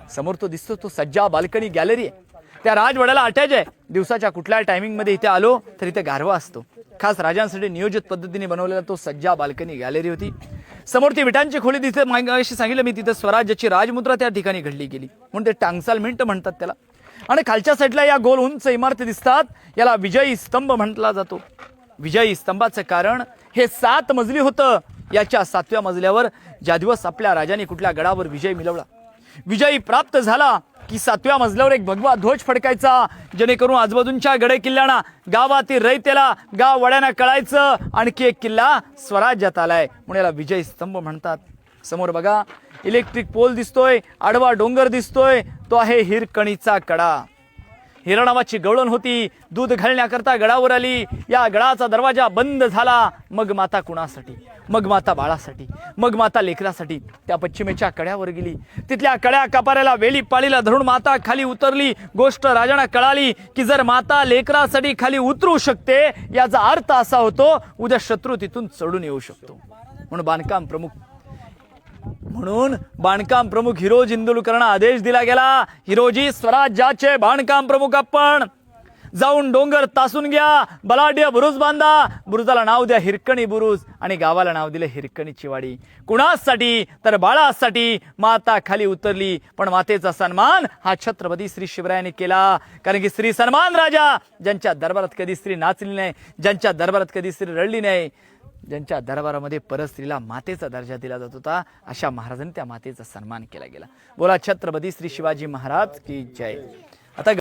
समोर तो दिसतो तो सज्जा बाल्कनी गॅलरी आहे, त्या राजवाड्याला अटॅच आहे. दिवसाच्या कुठल्या टायमिंग मध्ये इथे आलो तर इथे गारवा असतो. खास राजांसाठी नियोजित पद्धतीने बनवलेला तो सज्जा बाल्कनी गॅलरी होती. समोर ती विटांची खोली दिसते. मागाशी सांगितलं मी तिथे स्वराज्याची राजमुद्रा त्या ठिकाणी घडली गेली म्हणून ते टांगसाल मिंट म्हणतात त्याला. आणि खालच्या साईडला या गोल उंच इमारती दिसतात, याला विजयी स्तंभ म्हटला जातो. विजयी स्तंभाचं कारण हे 7 मजली होतं. याच्या 7व्या मजल्यावर ज्या दिवस आपल्या राजाने कुठल्या गडावर विजय मिळवला, विजयी प्राप्त झाला की 7व्या मजल्यावर एक भगवा ध्वज फडकायचा, जेणेकरून आजूबाजूंच्या गडे किल्ल्यांना, गावातील रयतेला, गाव वड्यांना कळायचं आणखी एक किल्ला स्वराज्यात आलाय, म्हणून याला विजयी स्तंभ म्हणतात. समोर बघा इलेक्ट्रिक पोल दिसतोय, आडवा डोंगर दिसतोय, तो आहे हिरकणीचा कडा. हिरा नावाची गवळण होती, दूध घालण्याकरता गडावर आली. या गडाचा दरवाजा बंद झाला. मग माता कुणासाठी, मग माता बाळासाठी, मग माता लेकरासाठी त्या पश्चिमेच्या कड्यावर गेली. तिथल्या कड्या कपाऱ्याला वेली पाळीला धरून माता खाली उतरली. गोष्ट राजांना कळाली की जर माता लेकरासाठी खाली उतरू शकते, याचा अर्थ असा होतो उद्या शत्रू तिथून चढून येऊ शकतो. म्हणून बांधकाम प्रमुख हिरोजी इंदुलकरांना आदेश दिला गेला, हिरोजी स्वराज्याचे बांधकाम प्रमुख आपण जाऊन डोंगर तासून घ्या, बलाढ्य बुरुज बांधा. बुरुजाला नाव द्या हिरकणी बुरुज आणि गावाला नाव दिले हिरकणीची वाडी. कुणासाठी तर बाळासाठी माता खाली उतरली. पण मातेचा सन्मान हा छत्रपती श्री शिवरायांनी केला. कारण की स्त्री सन्मान राजा, ज्यांच्या दरबारात कधी स्त्री नाचली नाही, ज्यांच्या दरबारात कधी स्त्री रडली नाही, ज्यांच्या दरबारामध्ये परस्त्रीला मातेचा दर्जा दिला जात होता, अशा महाराजांनी त्या मातेचा सन्मान केला गेला. बोला छत्रपती श्री शिवाजी महाराज की जय. आता